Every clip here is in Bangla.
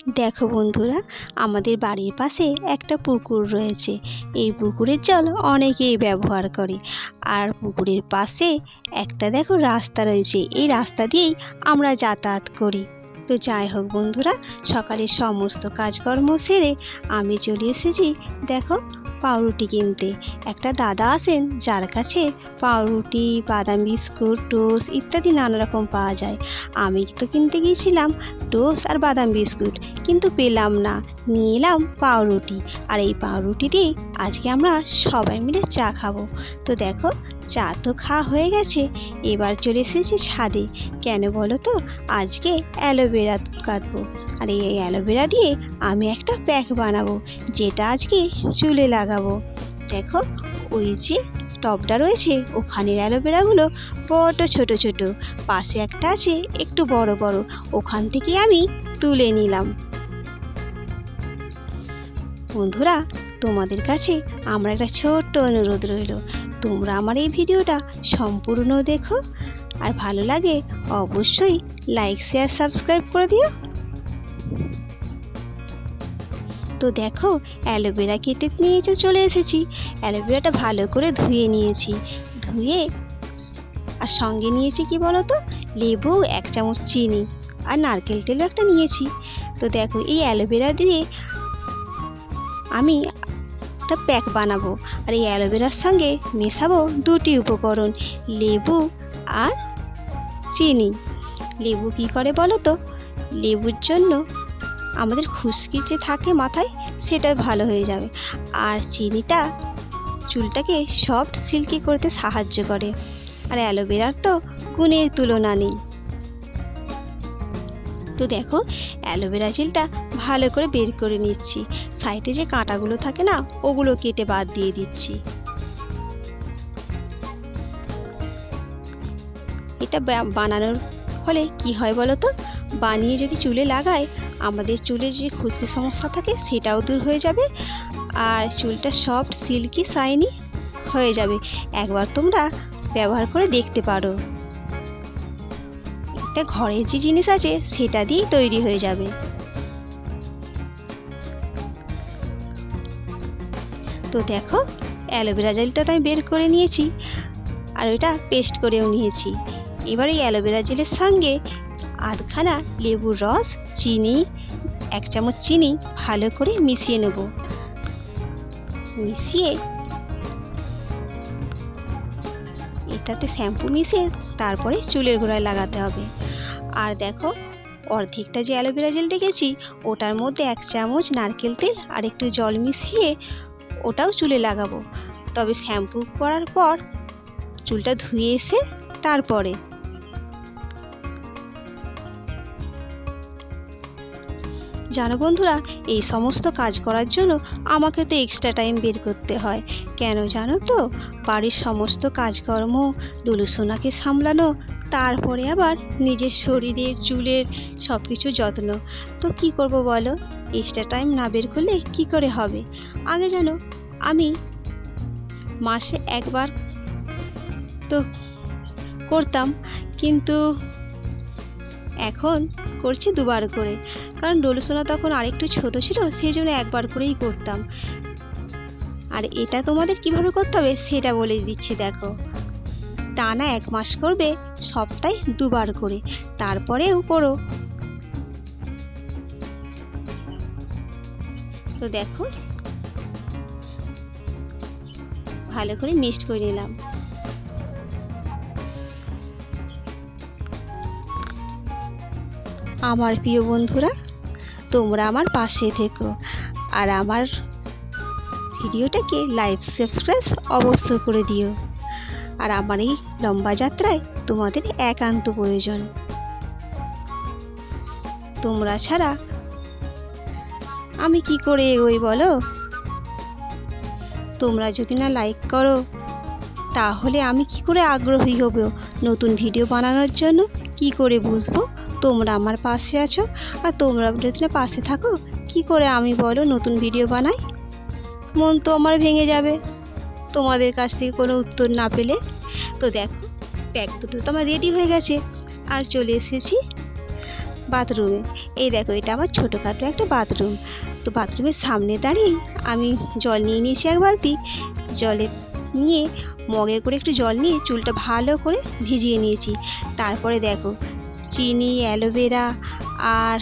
দেখো বন্ধুরা, আমাদের বাড়ির পাশে একটা পুকুর রয়েছে। এই পুকুরের জল অনেকেই ব্যবহার করে। আর পুকুরের পাশে একটা দেখো রাস্তা রয়েছে, এই রাস্তা দিয়েই আমরা যাতায়াত করি। তো যাই হোক বন্ধুরা, সকালের সমস্ত কাজকর্ম সেরে আমি চলে এসেছি দেখো পাউরুটি কিনতে। একটা দাদা আসেন যার কাছে পাউরুটি, বাদাম বিস্কুট, টোস্ট ইত্যাদি নানা রকম পাওয়া যায়। আমি তো কিনতে গিয়েছিলাম টোস্ট আর বাদাম বিস্কুট, কিন্তু পেলাম না। নিয়ে এলাম পাউরুটি, আর এই পাউরুটি দিয়েই আজকে আমরা সবাই মিলে চা খাবো। তো দেখো, চা তো খাওয়া হয়ে গেছে, এবার চলে এসেছি ছাদে। কেন বলো তো, আজকে অ্যালোভেরা কাটবো, আর এই অ্যালোভেরা দিয়ে আমি একটা প্যাক বানাবো, যেটা আজকে চুলে লাগাবো। দেখো, ওই যে টবটা রয়েছে ওখানের অ্যালোভেরাগুলো বড় ছোট ছোট, পাশে একটা আছে একটু বড় বড়, ওখান থেকে আমি তুলে নিলাম। বন্ধুরা, তোমাদের কাছে আমার একটা ছোট্ট অনুরোধ রইল, তোমরা আমার এই ভিডিওটা সম্পূর্ণ দেখো, আর ভালো লাগে অবশ্যই লাইক, শেয়ার, সাবস্ক্রাইব করে দিও। তো দেখো, অ্যালোভেরা কেটে নিয়ে চলে এসেছি। অ্যালোভেরাটা ভালো করে ধুয়ে নিয়েছি, ধুয়ে আর সঙ্গে নিয়েছি কি বলো তো, লেবু, 1 চামচ চিনি আর নারকেল তেলও একটা নিয়েছি। তো দেখো, এই অ্যালোভেরা দিয়ে আমি একটা প্যাক বানাবো, আর এই অ্যালোভেরার সঙ্গে মেশাবো 2টি উপকরণ, লেবু আর চিনি। লেবু কি করে বলো তো, লেবুর জন্য আমাদের খুশকি যে থাকে মাথায় সেটা ভালো হয়ে যাবে, আর চিনিটা চুলটাকে সফট সিল্কি করতে সাহায্য করে, আর অ্যালোভেরার তো গুণের তুলনা নেই। তো দেখো, অ্যালোভেরা জেলটা ভালো করে বের করে নিচ্ছি, সাইডে যে কাঁটাগুলো থাকে না ওগুলো কেটে বাদ দিয়ে দিচ্ছি। এটা বানানোর ফলে কি হয় বলো তো, বানিয়ে যদি চুলে লাগায় আমাদের চুলের যে খুশকি সমস্যা থাকে সেটাও দূর হয়ে যাবে, আর চুলটা সফট সিল্কি শাইনি হয়ে যাবে। একবার তোমরা ব্যবহার করে দেখতে পারো, একটা ঘরের যে জিনিস আছে সেটা দিয়েই তৈরি হয়ে যাবে। তো দেখো, অ্যালোভেরা জেলটা তো আমি বের করে নিয়েছি, আর ওইটা পেস্ট করেও নিয়েছি। এবার এই অ্যালোভেরা জেলের সঙ্গে আধখানা লেবুর রস, চিনি, 1 চামচ চিনি ভালো করে মিশিয়ে নেব। মিশিয়ে এটাতে শ্যাম্পু মিশিয়ে তারপরে চুলের গোড়ায় লাগাতে হবে। আর দেখো, অর্ধেকটা যে অ্যালোভেরা জেল রেখেছি ওটার মধ্যে 1 চামচ নারকেল তেল আর একটু জল মিশিয়ে ওটাও চুলে লাগাবো। তবে শ্যাম্পু করার পর চুলটা ধুয়ে এসে তারপরে। জানো বন্ধুরা, এই সমস্ত কাজ করার জন্য আমাকে তো এক্সট্রা টাইম বের করতে হয়। কেন জানো তো, বাড়ির সমস্ত কাজকর্ম, লুলুসোনাকে সামলানো, তারপরে আবার নিজের শরীরের, চুলের সব কিছু যত্ন। তো কি করব বলো, এক্সট্রা টাইম না বের করলে কি করে হবে। আগে জানো, আমি মাসে একবার তো করতাম, কিন্তু এখন করছি 2বার করে, কারণ ডলুসোনা তখন আরেকটু ছোট ছিল, সেই জন্য একবার করেই করতাম। আর এটা তোমাদের কিভাবে করতে হবে সেটা বলে দিচ্ছি। দেখো, টানা 1 মাস করবে, সপ্তাহে 2বার করে, তারপরেও করো। তো দেখো, ভালো করে মিক্সড করে নিলাম। আমার প্রিয় বন্ধুরা, তোমরা আমার পাশে থেকো, আর আমার ভিডিওটাকে লাইক, সাবস্ক্রাইব অবশ্যই করে দিও। আর আমার এই লম্বা যাত্রায় তোমাদের একান্ত প্রয়োজন, তোমরা ছাড়া আমি কি করে এগোই বলো। তোমরা যদি না লাইক করো তাহলে আমি কি করে আগ্রহী হব নতুন ভিডিও বানানোর জন্য, কি করে বুঝবো তোমরা আমার পাশে আছো। আর তোমরা যদি না পাশে থাকো কি করে আমি বলো নতুন ভিডিও বানাই। মন তো আমার ভেঙে যাবে তোমাদের কাছ থেকে কোনো উত্তর না পেলে। তো দেখো, প্যাক দুটো তো আমার রেডি হয়ে গেছে, আর চলে এসেছি বাথরুমে। এই দেখো, এটা আমার ছোটোখাটো একটা বাথরুম। তো বাথরুমের সামনে দাঁড়িয়ে আমি জল নিয়ে নিয়েছি এক বালতি। জলে নিয়ে মগে করে একটু জল নিয়ে চুলটা ভালো করে ভিজিয়ে নিয়েছি। তারপরে দেখো, চিনি, অ্যালোভেরা আর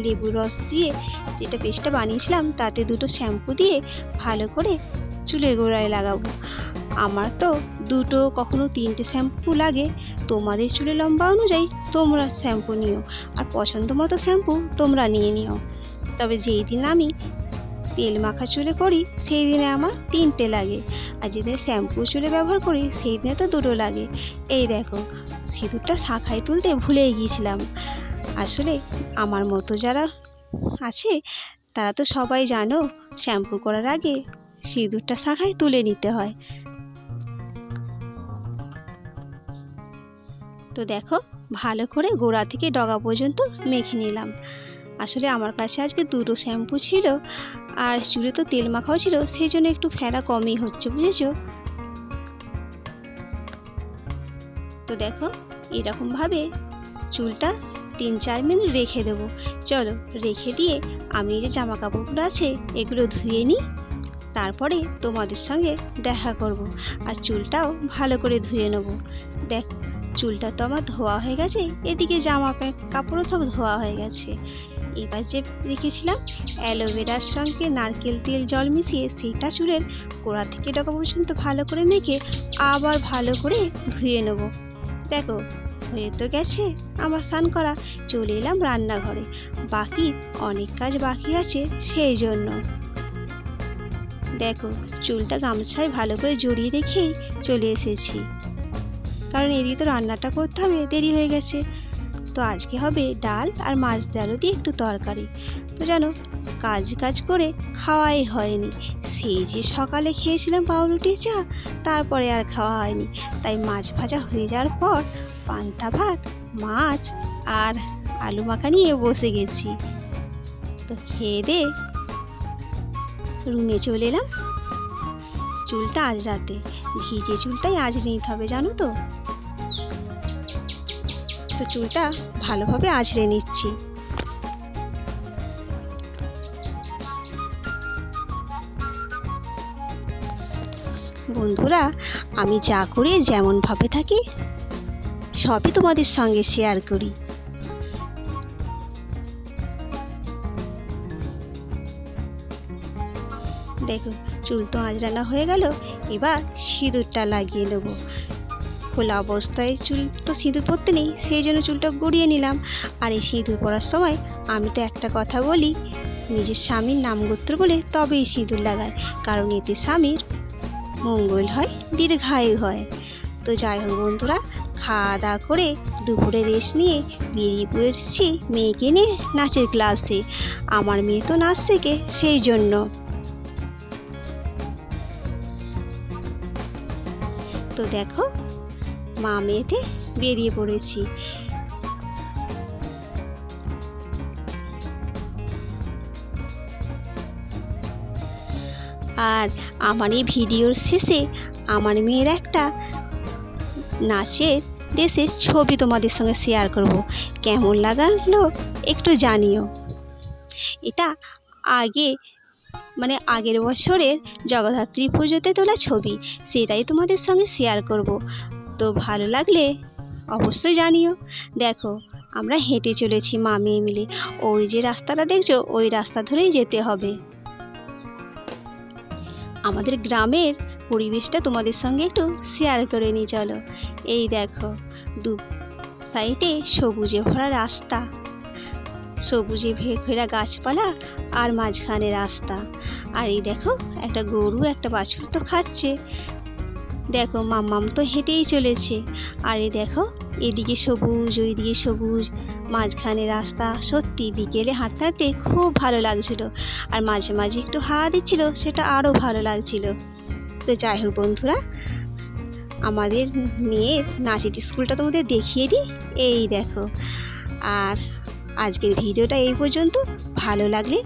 লেবুর রস দিয়ে যেটা পেস্টটা বানিয়েছিলাম তাতে দুটো শ্যাম্পু দিয়ে ভালো করে চুলের গোড়ায় লাগাবো। আমার তো দুটো কখনো তিনটে শ্যাম্পু লাগে। তোমাদের চুলের লম্বা অনুযায়ী তোমরা শ্যাম্পু নিও, আর পছন্দ মতো শ্যাম্পু তোমরা নিয়ে নিও। তবে যেই দিন আমি তেল মাখা চুলে করি সেই দিনে আমার তিনটে লাগে, আর যেদিন শ্যাম্পু চুলে ব্যবহার করি সেই দিনে তো দুটো লাগে। এই দেখো, সিঁদুরটা শাঁখায় তুলতে ভুলেই গিয়েছিলাম। আসলে আমার মতো যারা আছে তারা তো সবাই জানো, শ্যাম্পু করার আগে সিঁদুরটা শাঁখায় তুলে নিতে হয়। তো দেখো, ভালো করে গোড়া থেকে ডগা পর্যন্ত মেখে নিলাম। আসলে আমার কাছে আজকে দুটো শ্যাম্পু ছিল, আর চুলে তো তেল মাখাও ছিল, সেই জন্য একটু ফেরা কমই হচ্ছে, বুঝেছো? তো দেখো, এরকমভাবে চুলটা 3-4 মিনিট রেখে দেবো। চলো, রেখে দিয়ে আমি যে জামা কাপড়গুলো আছে এগুলো ধুয়ে নিই, তারপরে তোমাদের সঙ্গে দেখা করব। আর চুলটাও ভালো করে ধুয়ে নেব। দেখো, চুলটা তো আমার ধোয়া হয়ে গেছে, এদিকে জামা প্যান্ট কাপড়ও সব ধোয়া হয়ে গেছে। এবার যে রেখেছিলাম অ্যালোভেরার সঙ্গে নারকেল তেল জল মিশিয়ে, সেইটা চুলের গোড়া থেকে ডগা পর্যন্ত ভালো করে মেখে আবার ভালো করে ধুয়ে নেব। দেখো, হয়ে তো গেছে আমার স্নান করা। চলে এলাম রান্নাঘরে, বাকি অনেক কাজ বাকি আছে সেই জন্য। দেখো, চুলটা গামছায় ভালো করে জড়িয়ে রেখেই চলে এসেছি, কারণ এদিকে তো রান্নাটা করতে হবে, দেরি হয়ে গেছে। তো আজকে হবে ডাল আর মাছ দিয়ে আলু দিয়ে একটু তরকারি। তো জানো, কাজ করে খাওয়াই হয়নি। সেই যে সকালে খেয়েছিলাম পাউরুটি চা, তারপরে আর খাওয়া হয়নি। তাই মাছ ভাজা হয়ে যাওয়ার পর পান্তা ভাত, মাছ আর আলু মাখা নিয়ে বসে গেছি। তো খেয়ে দে রুমে চলে এলাম। চুলটা আঁচড়াতে, ভিজে চুলটাই আঁচড়ে নিতে হবে, জানো তো। তো চুলটা ভালোভাবে আঁচড়ে নিচ্ছি। বন্ধুরা, আমি যা করি, যেমনভাবে থাকি, সবই তোমাদের সঙ্গে শেয়ার করি। দেখো, চুল তো আঁচড়ানো হয়ে গেল, এবার সিঁদুরটা লাগিয়ে নেব। খোলা অবস্থায় চুল তো সিঁদুর পরতে নেই, সেই জন্য চুলটা গড়িয়ে নিলাম। আর এই সিঁদুর পরার সময় আমি তো একটা কথা বলি, নিজের স্বামীর নাম গোত্র বলে তবেই সিঁদুর লাগায়, কারণ এতে স্বামীর মঙ্গল হয়, দীর্ঘায়ু হয়। তো যাই হোক বন্ধুরা, খাওয়া দাওয়া করে দুপুরে রেস্ট নিয়ে বেরিয়ে পড়ছি মেয়েকে নিয়ে নাচের ক্লাসে। আমার মেয়ে তো নাচ শেখে, সেই জন্য। তো দেখো, মা মেয়েতে বেরিয়ে পড়েছি। আর আমার এই ভিডিওর শেষে আমার মেয়ের একটা নাচের ড্রেসের ছবি তোমাদের সঙ্গে শেয়ার করব। কেমন লাগলো একটু জানিও। এটা আগের বছরের জগদ্ধাত্রী পুজোতে তোলা ছবি, সেটাই তোমাদের সঙ্গে শেয়ার করব। তো ভালো লাগলে অবশ্যই জানিও। দেখো, আমরা হেঁটে চলেছি মা মেয়ে মিলে। ওই যে রাস্তাটা দেখছো, ওই রাস্তা ধরেই যেতে হবে। আমাদের গ্রামের পরিবেশটা তোমাদের সঙ্গে একটু শেয়ার করে নিই, চলো। এই দেখো, দু সাইডে সবুজে ভরা রাস্তা, সবুজে ঘেরা গাছপালা, আর মাঝখানে রাস্তা। আর এই দেখো, একটা গরু একটা বাছুর তো খাচ্ছে। দেখো, মাম্মাম তো হেঁটেই চলেছে। আর এই দেখো, এদিকে সবুজ, ওইদিকে সবুজ, মাঝখানে রাস্তা। সত্যি বিকেলে হাঁটতে হাঁটতে খুব ভালো লাগছিল, আর মাঝে মাঝে একটু হাওয়া দিচ্ছিল, সেটা আরও ভালো লাগছিল। তো যাই হোক বন্ধুরা, আমাদের মেয়ের নাচের স্কুলটা তোমাদের দেখিয়ে দিই। এই দেখো, আর আজকের ভিডিওটা এই পর্যন্ত। ভালো লাগলে